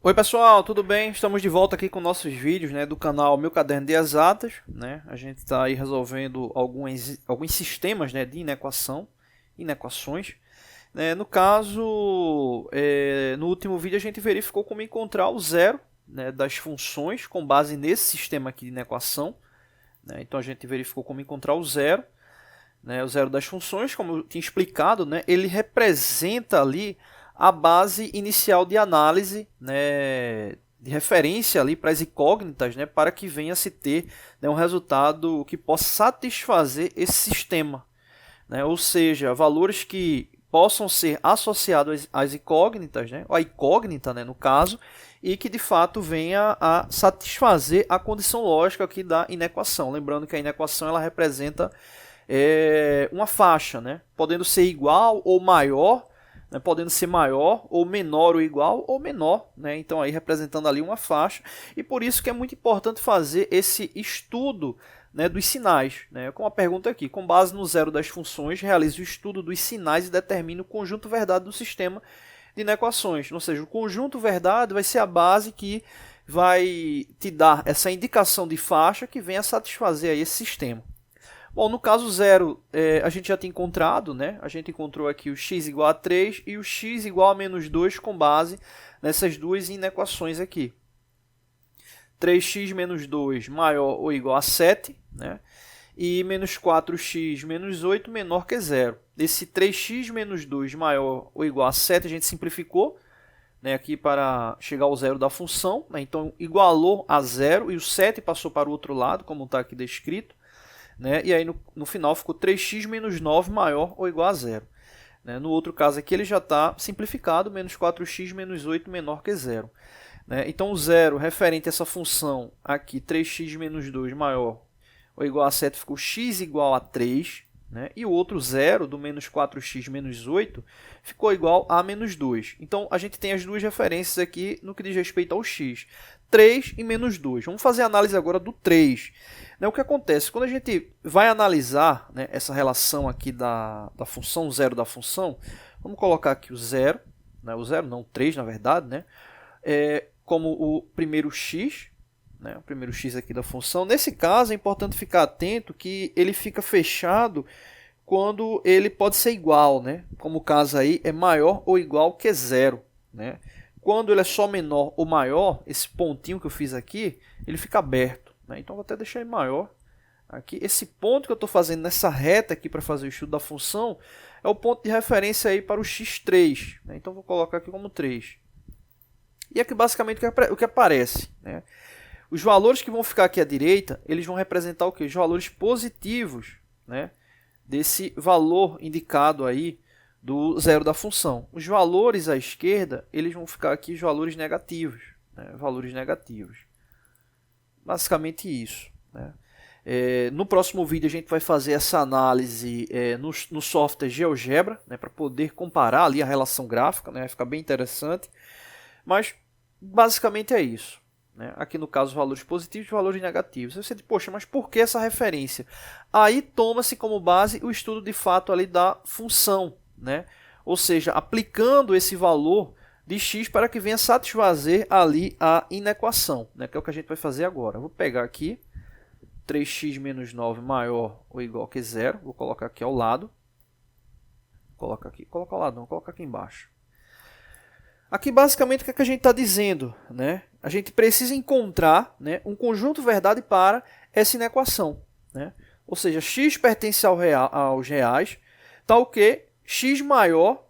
Oi pessoal, tudo bem? Estamos de volta aqui com nossos vídeos, do canal Meu Caderno de Exatas, A gente está aí resolvendo alguns sistemas, de inequações. No caso, no último vídeo a gente verificou como encontrar o zero, das funções com base nesse sistema aqui de inequação. Então a gente verificou como encontrar o zero. O zero das funções, como eu tinha explicado, ele representa ali a base inicial de análise, de referência ali para as incógnitas, para que venha a se ter, um resultado que possa satisfazer esse sistema, ou seja, valores que possam ser associados às incógnitas, ou a incógnita, no caso, e que de fato venha a satisfazer a condição lógica aqui da inequação. Lembrando que a inequação ela representa uma faixa, podendo ser igual ou maior, podendo ser maior ou menor ou igual ou menor, então aí representando ali uma faixa, e por isso que é muito importante fazer esse estudo dos sinais, com a pergunta aqui, com base no zero das funções, realize o estudo dos sinais e determine o conjunto verdade do sistema de inequações, ou seja, o conjunto verdade vai ser a base que vai te dar essa indicação de faixa que venha a satisfazer aí esse sistema. Bom, no caso zero, a gente já tinha encontrado, a gente encontrou aqui o x igual a 3 e o x igual a menos 2 com base nessas duas inequações aqui. 3x menos 2 maior ou igual a 7, e menos 4x menos 8 menor que zero. Esse 3x menos 2 maior ou igual a 7 a gente simplificou, aqui para chegar ao zero da função, então igualou a zero e o 7 passou para o outro lado, como está aqui descrito. E aí no final ficou 3x menos 9 maior ou igual a zero. No outro caso aqui ele já está simplificado, menos 4x menos 8 menor que zero. Então o zero referente a essa função aqui, 3x menos 2 maior ou igual a 7, ficou x igual a 3. E o outro zero do menos 4x menos 8 ficou igual a menos 2. Então a gente tem as duas referências aqui no que diz respeito ao x. 3 e menos 2. Vamos fazer a análise agora do 3. O que acontece? Quando a gente vai analisar essa relação aqui da função, o zero da função, vamos colocar aqui o zero, o zero não, o 3 na verdade, como o primeiro x, o primeiro x aqui da função. Nesse caso é importante ficar atento que ele fica fechado quando ele pode ser igual, como o caso aí é maior ou igual que zero. Quando ele é só menor ou maior, esse pontinho que eu fiz aqui, ele fica aberto. Então vou até deixar ele maior. Aqui, esse ponto que eu estou fazendo nessa reta aqui para fazer o estudo da função é o ponto de referência aí para o x3. Então vou colocar aqui como 3. E aqui basicamente o que aparece. Os valores que vão ficar aqui à direita, eles vão representar o quê? Os valores positivos, desse valor indicado aí do zero da função. Os valores à esquerda, eles vão ficar aqui os valores negativos. Valores negativos. Basicamente isso. No próximo vídeo a gente vai fazer essa análise no software GeoGebra, para poder comparar ali a relação gráfica, vai ficar bem interessante. Mas basicamente é isso. Aqui no caso valores positivos e valores negativos. Você diz, poxa, mas por que essa referência? Aí toma-se como base o estudo de fato ali da função, ou seja, aplicando esse valor de x para que venha satisfazer ali a inequação, que é o que a gente vai fazer agora. Eu vou pegar aqui 3x menos 9 maior ou igual que zero, vou colocar aqui ao lado. Coloca ao lado não, coloca aqui embaixo. Aqui basicamente o que a gente está dizendo, A gente precisa encontrar um conjunto verdade para essa inequação, Ou seja, x pertence aos reais, tal que x maior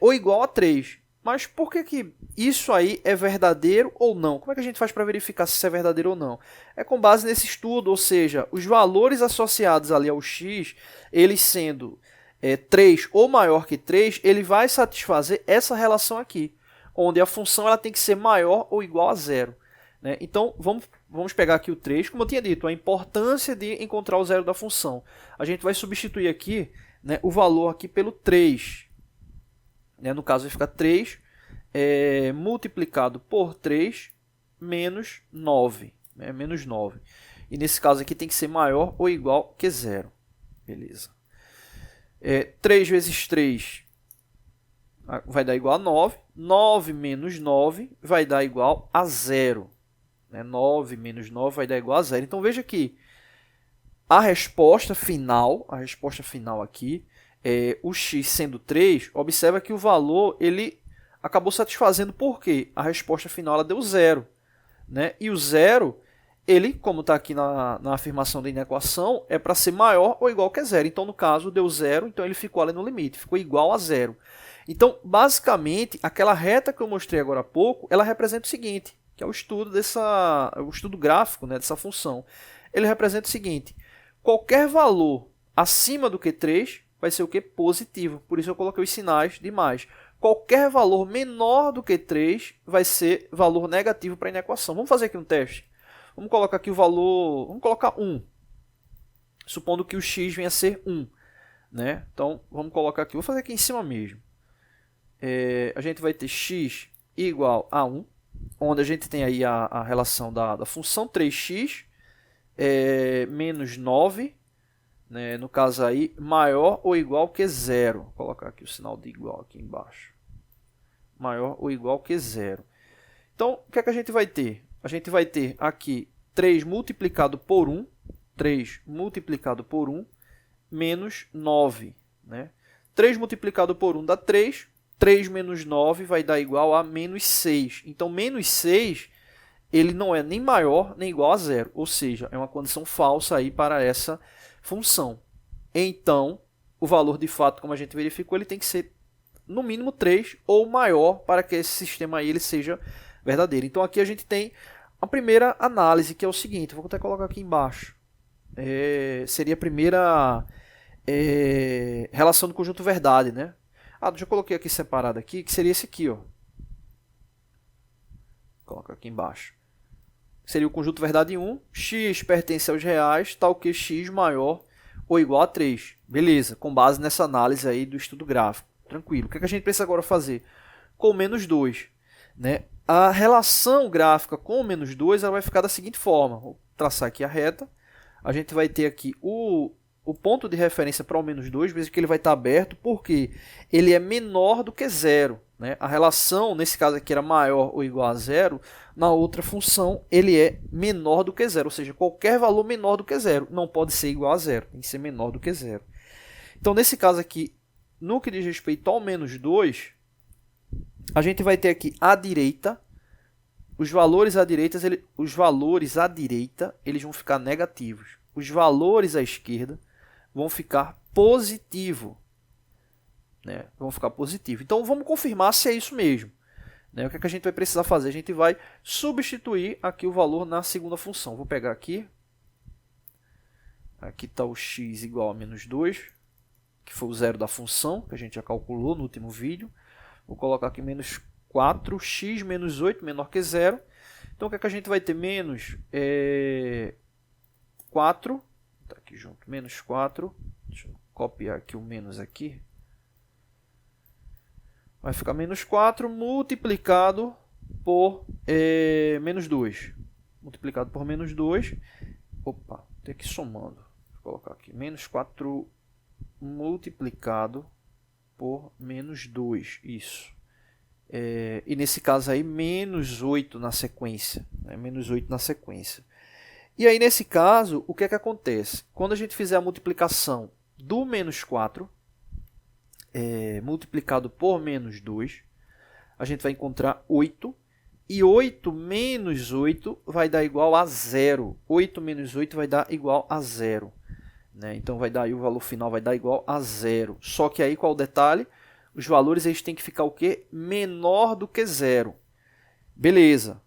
ou igual a 3. Mas por que isso aí é verdadeiro ou não? Como é que a gente faz para verificar se isso é verdadeiro ou não? É com base nesse estudo, ou seja, os valores associados ali ao x, eles sendo 3 ou maior que 3, ele vai satisfazer essa relação aqui, onde a função ela tem que ser maior ou igual a zero. Então, vamos pegar aqui o 3, como eu tinha dito, a importância de encontrar o zero da função. A gente vai substituir aqui o valor aqui pelo 3. No caso vai ficar 3 multiplicado por 3 menos 9. Menos 9. E nesse caso aqui tem que ser maior ou igual que zero. Beleza. 3 vezes 3 vai dar igual a 9. 9 menos 9 vai dar igual a 0. 9 menos 9 vai dar igual a 0. Então, veja que a resposta final aqui, o x sendo 3, observa que o valor ele acabou satisfazendo porque a resposta final ela deu 0. E o 0, ele, como está aqui na afirmação da inequação, é para ser maior ou igual que 0. Então, no caso, deu 0, então ele ficou ali no limite, ficou igual a 0. Então, basicamente, aquela reta que eu mostrei agora há pouco, ela representa o seguinte, que é o estudo gráfico, dessa função. Ele representa o seguinte: qualquer valor acima do que 3 vai ser o que? Positivo. Por isso eu coloquei os sinais de mais. Qualquer valor menor do que 3 vai ser valor negativo para a inequação. Vamos fazer aqui um teste. Vamos colocar aqui o valor, vamos colocar 1. Supondo que o x venha a ser 1. Então, vamos colocar aqui, vou fazer aqui em cima mesmo. A gente vai ter x igual a 1, onde a gente tem aí a relação da função 3x menos 9, no caso aí, maior ou igual que 0. Vou colocar aqui o sinal de igual aqui embaixo. Maior ou igual que 0. Então, o que é que a gente vai ter? A gente vai ter aqui 3 multiplicado por 1, 3 multiplicado por 1, menos 9. 3 multiplicado por 1 dá 3, 3 menos 9 vai dar igual a menos 6. Então, menos 6, ele não é nem maior nem igual a 0, ou seja, é uma condição falsa aí para essa função. Então, o valor de fato, como a gente verificou, ele tem que ser no mínimo 3 ou maior para que esse sistema aí ele seja verdadeiro. Então, aqui a gente tem a primeira análise, que é o seguinte, vou até colocar aqui embaixo. Seria a primeira relação do conjunto verdade, já coloquei aqui separado aqui, que seria esse aqui, ó. Coloca aqui embaixo. Seria o conjunto verdade 1, x pertence aos reais, tal que x maior ou igual a 3. Beleza, com base nessa análise aí do estudo gráfico. Tranquilo. O que a gente precisa agora fazer? Com o menos 2. A relação gráfica com o menos 2 ela vai ficar da seguinte forma. Vou traçar aqui a reta. A gente vai ter aqui o ponto de referência para o menos 2, veja que ele vai estar aberto, porque ele é menor do que 0. A relação, nesse caso aqui, era maior ou igual a 0. Na outra função, ele é menor do que 0. Ou seja, qualquer valor menor do que 0. Não pode ser igual a 0, tem que ser menor do que 0. Então, nesse caso aqui, no que diz respeito ao menos 2, a gente vai ter aqui à direita, os valores à direita, eles vão ficar negativos. Os valores à esquerda vão ficar positivos. Vão ficar positivos. Então, vamos confirmar se é isso mesmo. O que é que a gente vai precisar fazer? A gente vai substituir aqui o valor na segunda função. Vou pegar aqui. Aqui está o x igual a menos 2, que foi o zero da função, que a gente já calculou no último vídeo. Vou colocar aqui menos 4, x menos 8 menor que 0. Então, o que é que a gente vai ter? Menos 4, está aqui junto, menos 4. Deixa eu copiar aqui o menos aqui. Vai ficar menos 4 multiplicado por menos 2. Multiplicado por menos 2. Opa, tem que ir somando. Vou colocar aqui. Menos 4 multiplicado por menos 2. Isso. E nesse caso aí, menos 8 na sequência. Menos 8 na sequência. E aí, nesse caso, o que é que acontece? Quando a gente fizer a multiplicação do menos 4... multiplicado por menos 2, a gente vai encontrar 8, e 8 menos 8 vai dar igual a 0. 8 menos 8 vai dar igual a 0. Então, vai dar aí o valor final vai dar igual a 0. Só que aí, qual o detalhe? Os valores eles têm que ficar o quê? Menor do que 0. Beleza.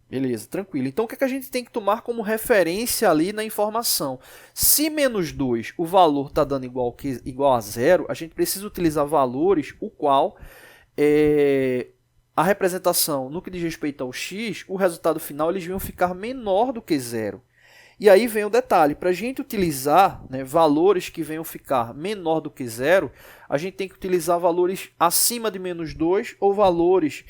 Beleza, tranquilo. Então, o que é que a gente tem que tomar como referência ali na informação? Se menos 2 o valor está dando igual a 0, a gente precisa utilizar valores o qual a representação, no que diz respeito ao x, o resultado final eles vão ficar menor do que 0. E aí vem o detalhe, para a gente utilizar valores que venham ficar menor do que 0, a gente tem que utilizar valores acima de menos 2 ou valores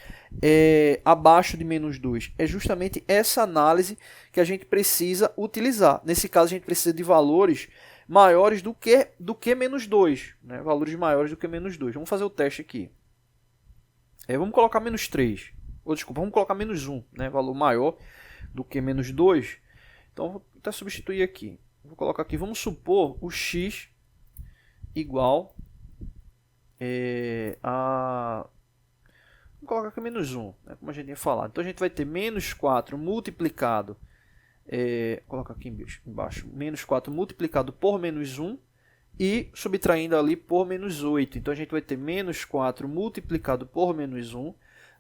abaixo de menos 2. É justamente essa análise que a gente precisa utilizar. Nesse caso, a gente precisa de valores maiores do que menos 2. Valores maiores do que menos 2. Vamos fazer o teste aqui. Vamos colocar menos 3. Ou desculpa, vamos colocar menos 1, né? Valor maior do que menos 2. Então, vou até substituir aqui. Vou colocar aqui, vamos supor o x igual a... Vou colocar aqui menos 1, né? Como a gente tinha falado. Então, a gente vai ter menos 4 multiplicado... colocar aqui embaixo. Menos 4 multiplicado por menos 1. E subtraindo ali por menos 8. Então, a gente vai ter menos 4 multiplicado por menos 1.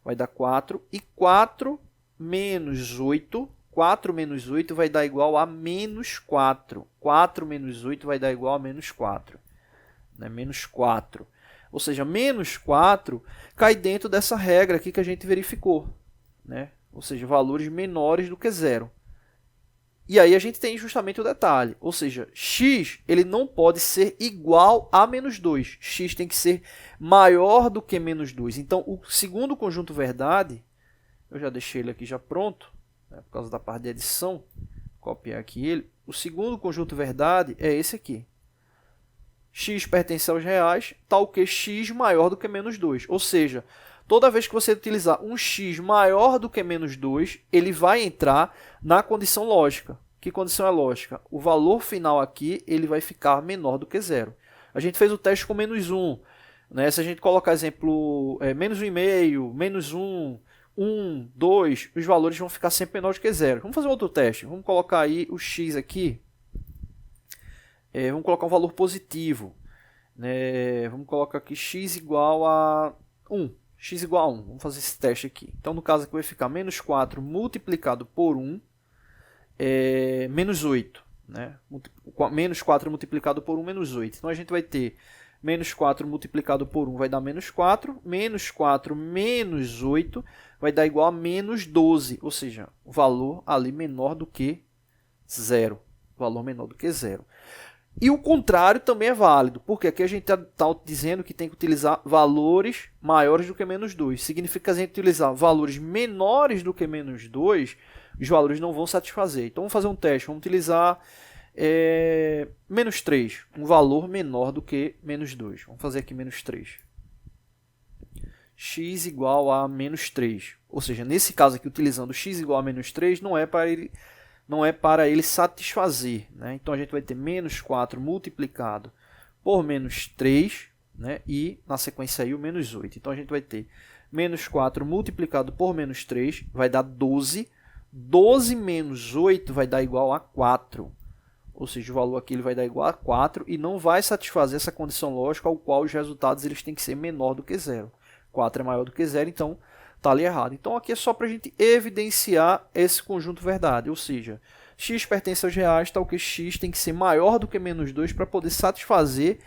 Vai dar 4. E 4 menos 8... 4 menos 8 vai dar igual a menos 4. 4 menos 8 vai dar igual a menos 4. Né? Menos 4. Ou seja, menos 4 cai dentro dessa regra aqui que a gente verificou. Né? Ou seja, valores menores do que 0. E aí a gente tem justamente o detalhe. Ou seja, x ele não pode ser igual a menos 2. X tem que ser maior do que menos 2. Então, o segundo conjunto verdade, eu já deixei ele aqui já pronto. Por causa da parte de edição, copiar aqui ele. O segundo conjunto verdade é esse aqui. X pertence aos reais, tal que x maior do que menos 2. Ou seja, toda vez que você utilizar um x maior do que menos 2, ele vai entrar na condição lógica. Que condição é lógica? O valor final aqui ele vai ficar menor do que 0. A gente fez o teste com menos 1. Né? Se a gente colocar exemplo menos 1,5, menos 1... 1, 2, os valores vão ficar sempre menores que 0. Vamos fazer outro teste. Vamos colocar aí o x aqui. Vamos colocar um valor positivo. Vamos colocar aqui x igual a 1. X igual a 1. Vamos fazer esse teste aqui. Então, no caso aqui vai ficar menos 4 multiplicado por 1, menos 8. Né? Menos 4 multiplicado por 1, menos 8. Então, a gente vai ter menos 4 multiplicado por 1 vai dar menos 4. Menos 4 menos 8 vai dar igual a menos 12. Ou seja, o valor ali menor do que 0. Valor menor do que 0. E o contrário também é válido. Porque aqui a gente está dizendo que tem que utilizar valores maiores do que menos 2. Significa que a gente utilizar valores menores do que menos 2, os valores não vão satisfazer. Então, vamos fazer um teste. Vamos utilizar... menos 3, um valor menor do que menos 2. Vamos fazer aqui menos 3. X igual a menos 3. Ou seja, nesse caso aqui, utilizando x igual a menos 3, não é para ele satisfazer. Né? Então, a gente vai ter menos 4 multiplicado por menos 3, né? E, na sequência, aí, o menos 8. Então, a gente vai ter menos 4 multiplicado por menos 3, vai dar 12. 12 menos 8 vai dar igual a 4. Ou seja, o valor aqui ele vai dar igual a 4 e não vai satisfazer essa condição lógica ao qual os resultados eles têm que ser menor do que 0. 4 é maior do que 0, então está ali errado. Então aqui é só para a gente evidenciar esse conjunto verdade, ou seja, x pertence aos reais, tal que x tem que ser maior do que menos 2 para poder satisfazer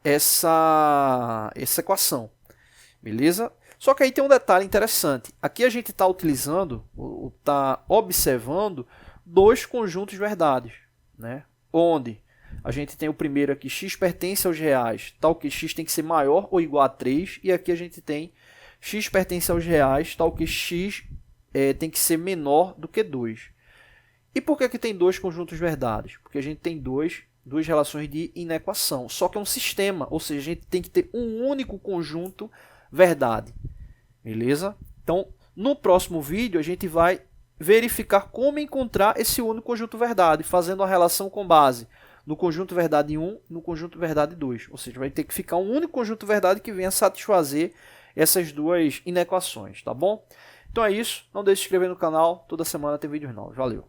essa equação. Beleza? Só que aí tem um detalhe interessante. Aqui a gente está utilizando, está observando dois conjuntos verdades, né? Onde a gente tem o primeiro aqui, x pertence aos reais, tal que x tem que ser maior ou igual a 3. E aqui a gente tem x pertence aos reais, tal que x tem que ser menor do que 2. E por que que tem dois conjuntos verdades? Porque a gente tem duas relações de inequação. Só que é um sistema, ou seja, a gente tem que ter um único conjunto verdade. Beleza? Então, no próximo vídeo, a gente vai verificar como encontrar esse único conjunto verdade, fazendo a relação com base no conjunto verdade 1 no conjunto verdade 2. Ou seja, vai ter que ficar um único conjunto verdade que venha satisfazer essas duas inequações, tá bom? Então é isso. Não deixe de se inscrever no canal. Toda semana tem vídeos novos. Valeu!